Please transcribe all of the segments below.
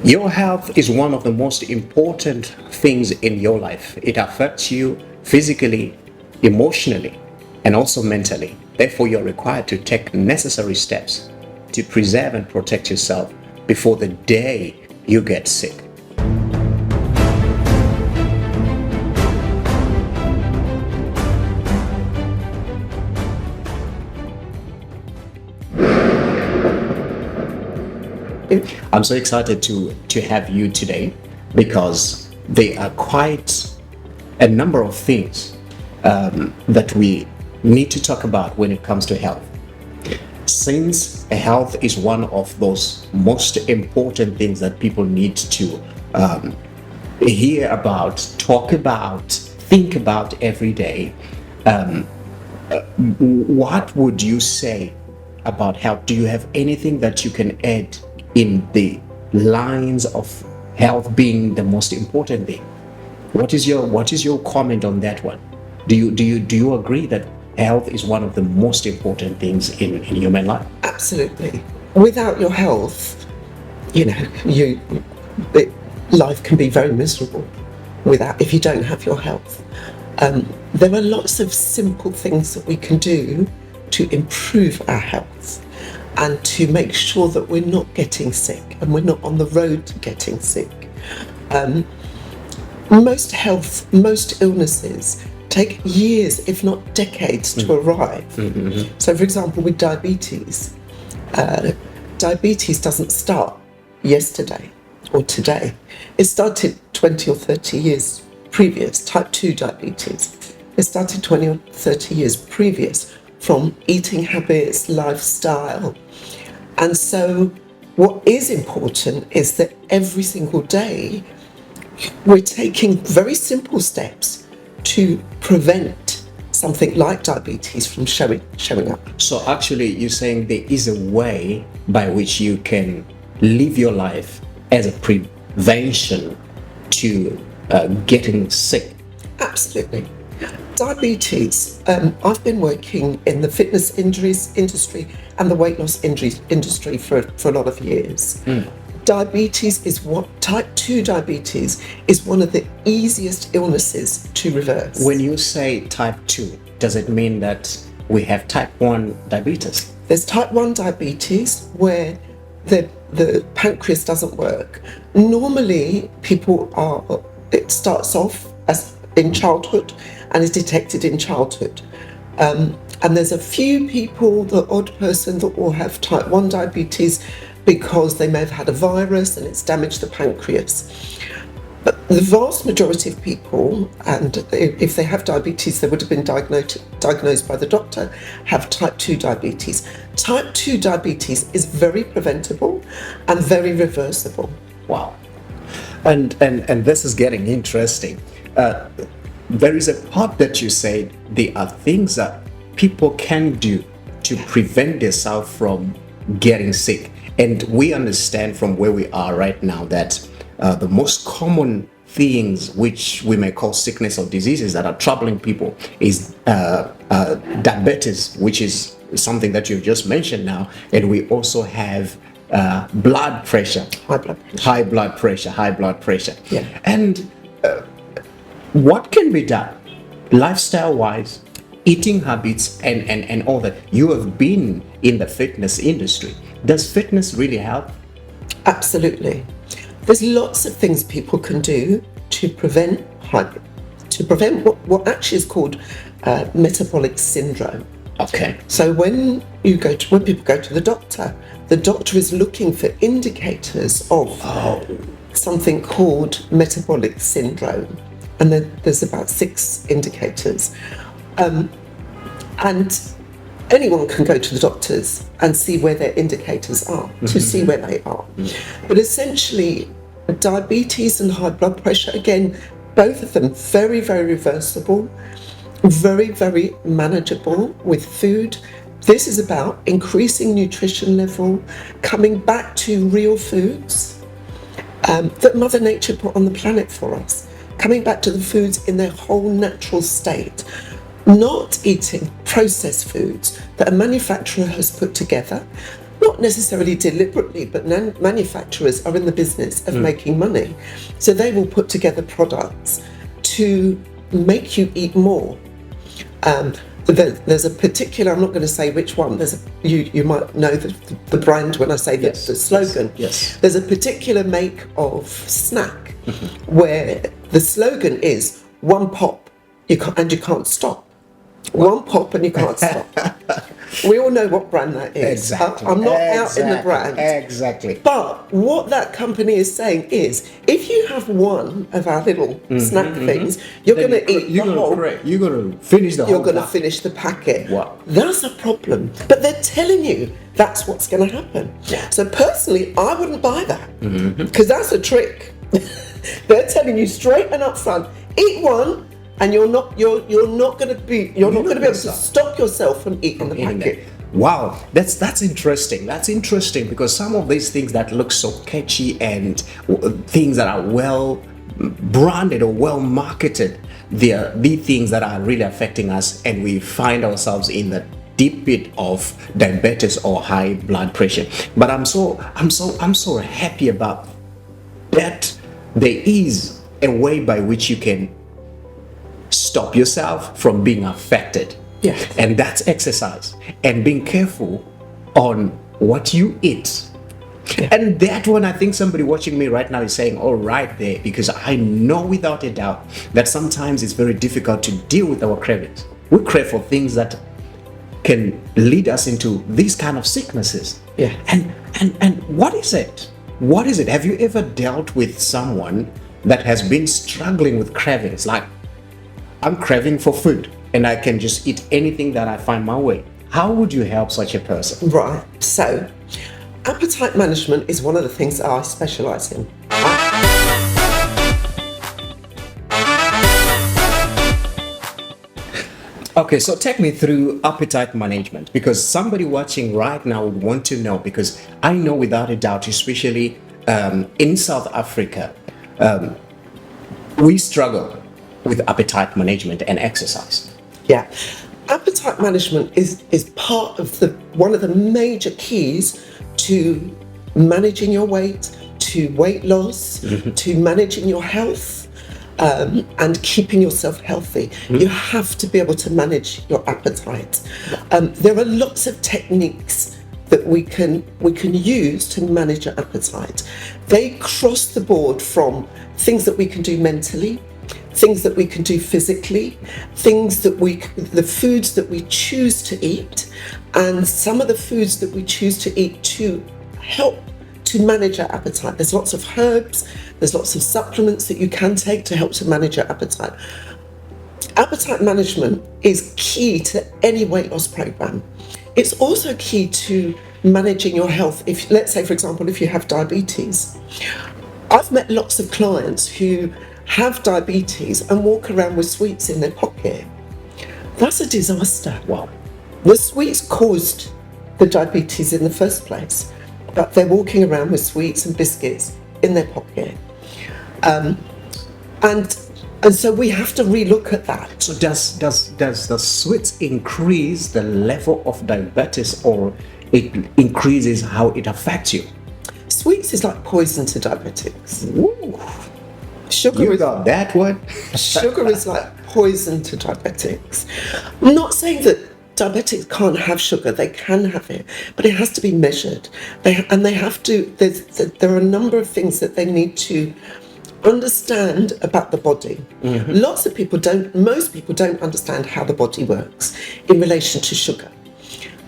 Your health is one of the most important things in your life. It affects you physically, emotionally, and also mentally. Therefore, you're required to take necessary steps to preserve and protect yourself before the day you get sick. I'm so excited to have you today because there are quite a number of things that we need to talk about when it comes to health. Since health is one of those most important things that people need to hear about, talk about, think about every day, what would you say about health? Do you have anything that you can add in the lines of health being the most important thing? What is your comment on that one? Do you agree that health is one of the most important things in human life? Absolutely. Without your health, life can be very miserable if you don't have your health. There are lots of simple things that we can do to improve our health and to make sure that we're not getting sick and we're not on the road to getting sick. Most illnesses take years, if not decades, to arrive. Mm-hmm. So, for example, with diabetes, diabetes doesn't start yesterday or today. It started 20 or 30 years previous. Type 2 diabetes, it started 20 or 30 years previous from eating habits, lifestyle. And so what is important is that every single day we're taking very simple steps to prevent something like diabetes from showing up. So actually you're saying there is a way by which you can live your life as a prevention to getting sick? Absolutely. Diabetes, I've been working in the fitness industry and the weight loss industry for a lot of years. Type 2 diabetes is one of the easiest illnesses to reverse. When you say type 2, does it mean that we have type 1 diabetes? There's type 1 diabetes where the pancreas doesn't work. Normally, it starts off as in childhood and is detected in childhood. And there's a few people, the odd person that will have type 1 diabetes because they may have had a virus and it's damaged the pancreas. But the vast majority of people, and if they have diabetes, they would have been diagnosed by the doctor, have type 2 diabetes. Type 2 diabetes is very preventable and very reversible. Wow. And this is getting interesting. There is a part that you said there are things that people can do to prevent themselves from getting sick. And we understand from where we are right now that the most common things which we may call sickness or diseases that are troubling people is diabetes, which is something that you've just mentioned now. And we also have blood pressure. High blood pressure. Yeah. And what can be done lifestyle-wise, eating habits, and all that? You have been in the fitness industry. Does fitness really help? Absolutely. There's lots of things people can do to prevent what actually is called metabolic syndrome. Okay. So when people go to the doctor is looking for indicators of something called metabolic syndrome. And then there's about 6 indicators. And anyone can go to the doctors and see where their indicators are, to see where they are. But essentially, diabetes and high blood pressure, again, both of them very, very reversible, very, very manageable with food. This is about increasing nutrition level, coming back to real foods that Mother Nature put on the planet for us, coming back to the foods in their whole natural state. Not eating processed foods that a manufacturer has put together, not necessarily deliberately, but manufacturers are in the business of making money. So they will put together products to make you eat more. There's a particular, I'm not going to say which one, you might know the brand when I say the slogan. Yes. There's a particular make of snack where the slogan is one pop and you can't stop. One pop and you can't stop. We all know what brand that is. Exactly. I'm not out in the brand. Exactly. But what that company is saying is, if you have one of our little snack things, you're going to eat the whole. You're going to finish the whole. You're going to finish the packet. Wow. That's a problem. But they're telling you that's what's going to happen. Yeah. So personally, I wouldn't buy that because that's a trick. They're telling you straight and up front, eat one. And you're not going to be able to stop yourself from eating the packet. Wow, that's interesting. That's interesting because some of these things that look so catchy and things that are well branded or well marketed, they are the things that are really affecting us, and we find ourselves in the deep pit of diabetes or high blood pressure. But I'm so happy about that. There is a way by which you can stop yourself from being affected. Yes. And that's exercise and being careful on what you eat. Yeah. And that one, I think somebody watching me right now is saying, all right there, because I know without a doubt that sometimes it's very difficult to deal with our cravings. We crave for things that can lead us into these kind of sicknesses. Yeah. And what is it? What is it? Have you ever dealt with someone that has been struggling with cravings? Like, I'm craving for food and I can just eat anything that I find my way. How would you help such a person? Right. So, appetite management is one of the things that I specialise in. Okay, so take me through appetite management, because somebody watching right now would want to know, because I know without a doubt, especially in South Africa, we struggle with appetite management and exercise. Yeah. Appetite management is part of one of the major keys to managing your weight, to weight loss, to managing your health, and keeping yourself healthy. You have to be able to manage your appetite. There are lots of techniques that we can use to manage your appetite. They cross the board from things that we can do mentally, things that we can do physically, the foods that we choose to eat, and some of the foods that we choose to eat to help to manage our appetite. There's lots of herbs, there's lots of supplements that you can take to help to manage your appetite. Appetite management is key to any weight loss program. It's also key to managing your health. If, let's say, for example, if you have diabetes. I've met lots of clients who have diabetes and walk around with sweets in their pocket. That's a disaster. Wow. The sweets caused the diabetes in the first place, but they're walking around with sweets and biscuits in their pocket. And so we have to relook at that. So does the sweets increase the level of diabetes, or it increases how it affects you? Sweets is like poison to diabetics. Ooh. Sugar You got that one? Sugar is like poison to diabetics. I'm not saying that diabetics can't have sugar, they can have it, but it has to be measured. There are a number of things that they need to understand about the body. Most people don't understand how the body works in relation to sugar.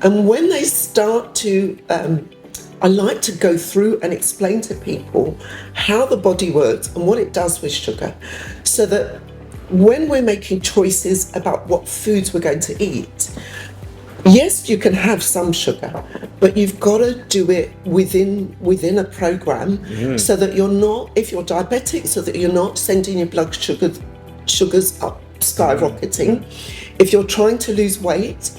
And when they start to, I like to go through and explain to people how the body works and what it does with sugar, so that when we're making choices about what foods we're going to eat, yes, you can have some sugar, but you've got to do it within a program, so that you're not, if you're diabetic, so that you're not sending your blood sugars up, skyrocketing. If you're trying to lose weight,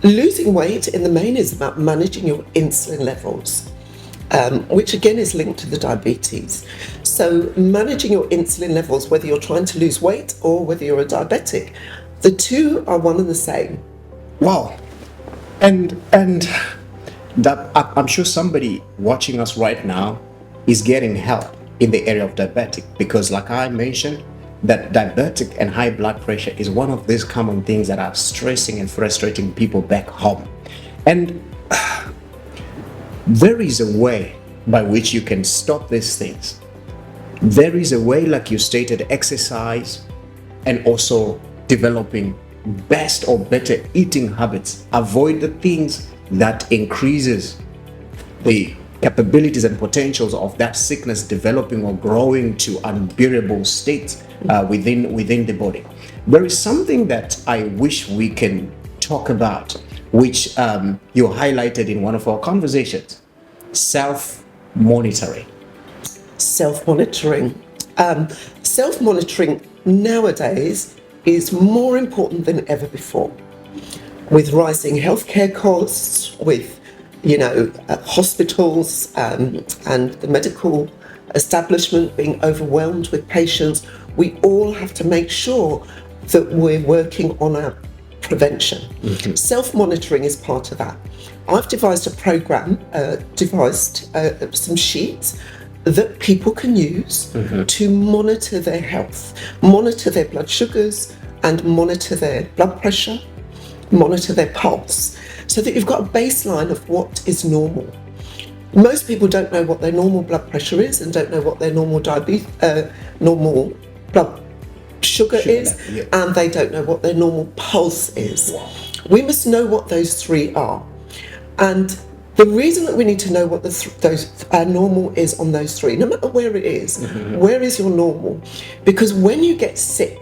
losing weight in the main is about managing your insulin levels, which again is linked to the diabetes. So managing your insulin levels, whether you're trying to lose weight or whether you're a diabetic, the two are one and the same. Wow. And that I'm sure somebody watching us right now is getting help in the area of diabetic, because like I mentioned, that diabetic and high blood pressure is one of these common things that are stressing and frustrating people back home. And there is a way by which you can stop these things. There is a way, like you stated, exercise, and also developing best or better eating habits. Avoid the things that increases the capabilities and potentials of that sickness developing or growing to unbearable states within the body. There is something that I wish we can talk about, which you highlighted in one of our conversations: self-monitoring. Self-monitoring. Self-monitoring nowadays is more important than ever before. With rising healthcare costs, with hospitals and the medical establishment being overwhelmed with patients, we all have to make sure that we're working on our prevention. Mm-hmm. Self-monitoring is part of that. I've devised a program, some sheets that people can use to monitor their health, monitor their blood sugars, and monitor their blood pressure, monitor their pulse, so that you've got a baseline of what is normal. Most people don't know what their normal blood pressure is and don't know what their normal normal blood sugar is, and they don't know what their normal pulse is. Wow. We must know what those three are. And the reason that we need to know what our normal is on those three, no matter where it is, where is your normal? Because when you get sick,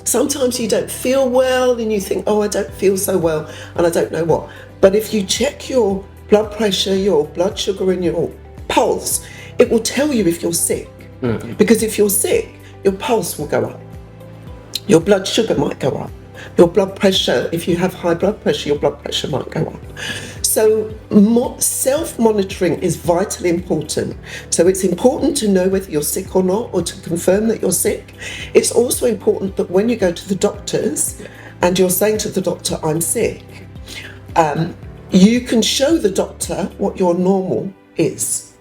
sometimes you don't feel well and you think, oh, I don't feel so well and I don't know what. But if you check your blood pressure, your blood sugar and your pulse, it will tell you if you're sick. Mm-hmm. Because if you're sick, your pulse will go up. Your blood sugar might go up. Your blood pressure, if you have high blood pressure, your blood pressure might go up. So self-monitoring is vitally important. So it's important to know whether you're sick or not, or to confirm that you're sick. It's also important that when you go to the doctors and you're saying to the doctor, I'm sick, you can show the doctor what your normal is.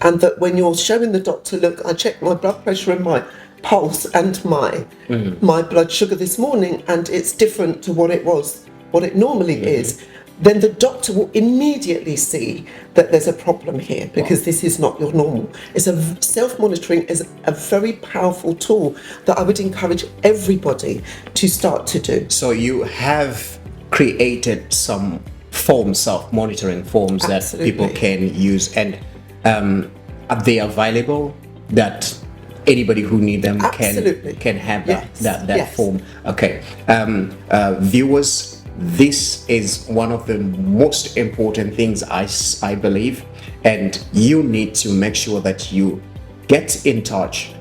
And that when you're showing the doctor, look, I checked my blood pressure and my pulse and my blood sugar this morning, and it's different to what it normally is, then the doctor will immediately see that there's a problem here, because this is not your normal. Self-monitoring is a very powerful tool that I would encourage everybody to start to do. So you have created some self-monitoring forms that people can use, and are they available that anybody who need them can have that form? Okay. Viewers, this is one of the most important things I believe, and you need to make sure that you get in touch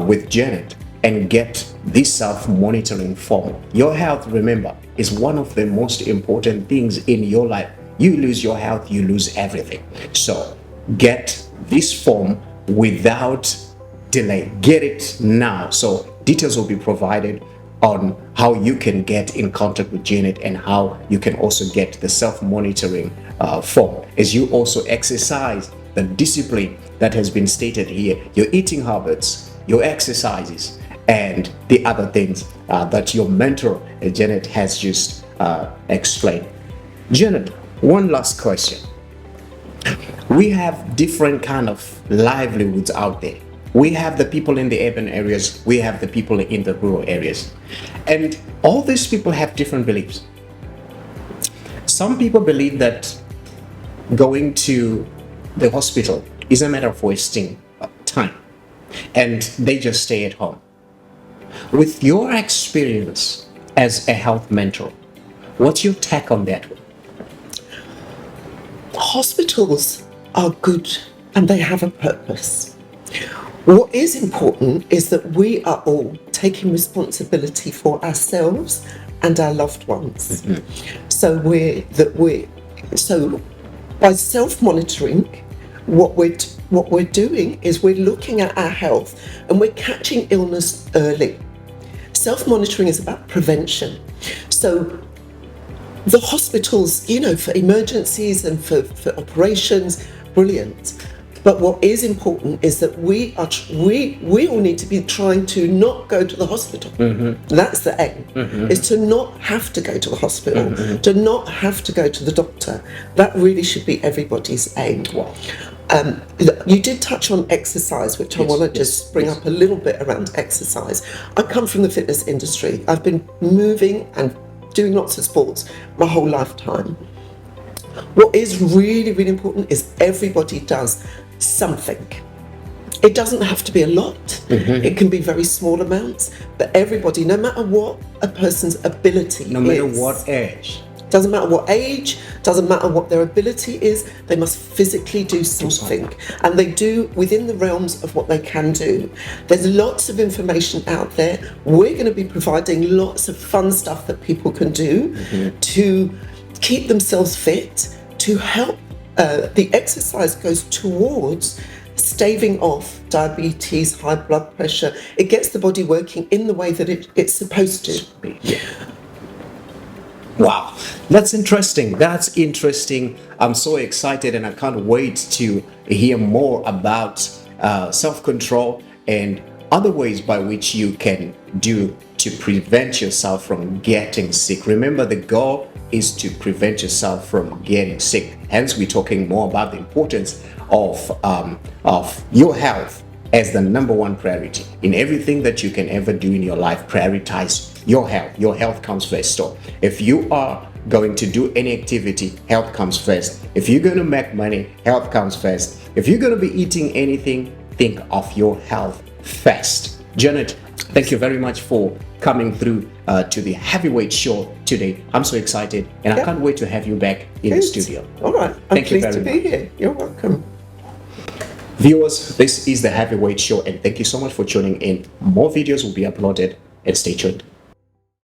with Janet and get this self-monitoring form. Your health, remember, is one of the most important things in your life. You lose your health, you lose everything. So get this form without delay. Get it now. So details will be provided on how you can get in contact with Janet and how you can also get the self-monitoring form, as you also exercise the discipline that has been stated here, your eating habits, your exercises, and the other things that your mentor Janet has just explained. Janet, one last question. We have different kind of livelihoods out there. We have the people in the urban areas, we have the people in the rural areas. And all these people have different beliefs. Some people believe that going to the hospital is a matter of wasting time, and they just stay at home. With your experience as a health mentor, what's your take on that? Hospitals are good and they have a purpose. What is important is that we are all taking responsibility for ourselves and our loved ones. Mm-hmm. So by self-monitoring, what we're doing is we're looking at our health and we're catching illness early. Self-monitoring is about prevention. So The hospitals, you know, for emergencies and for operations, brilliant. But what is important is that we all need to be trying to not go to the hospital. That's the aim, is to not have to go to the hospital, to not have to go to the doctor. That really should be everybody's aim. Wow. You did touch on exercise, which I want to just bring up a little bit around exercise. I come from the fitness industry. I've been moving and doing lots of sports my whole lifetime. What is really, really important is everybody does something. It doesn't have to be a lot. It can be very small amounts, but everybody, no matter what a person's ability is, no matter what age, doesn't matter what age, doesn't matter what their ability is, they must physically do something. And they do within the realms of what they can do. There's lots of information out there. We're going to be providing lots of fun stuff that people can do to keep themselves fit, to help. The exercise goes towards staving off diabetes, high blood pressure. It gets the body working in the way that it's supposed to. Yeah. Wow, that's interesting. That's interesting. I'm so excited and I can't wait to hear more about self-control and other ways by which you can do to prevent yourself from getting sick. Remember, the goal is to prevent yourself from getting sick. Hence, we're talking more about the importance of your health as the number one priority. In everything that you can ever do in your life, prioritize your health. Your health comes first. So if you are going to do any activity, health comes first. If you're going to make money, health comes first. If you're going to be eating anything, think of your health first. Janet, thank you very much for coming through to the Heavyweight Show today. I'm so excited and I can't wait to have you back in the studio. All right. I'm pleased to be here. You're welcome. Viewers, this is the Heavyweight Show and thank you so much for tuning in. More videos will be uploaded and stay tuned.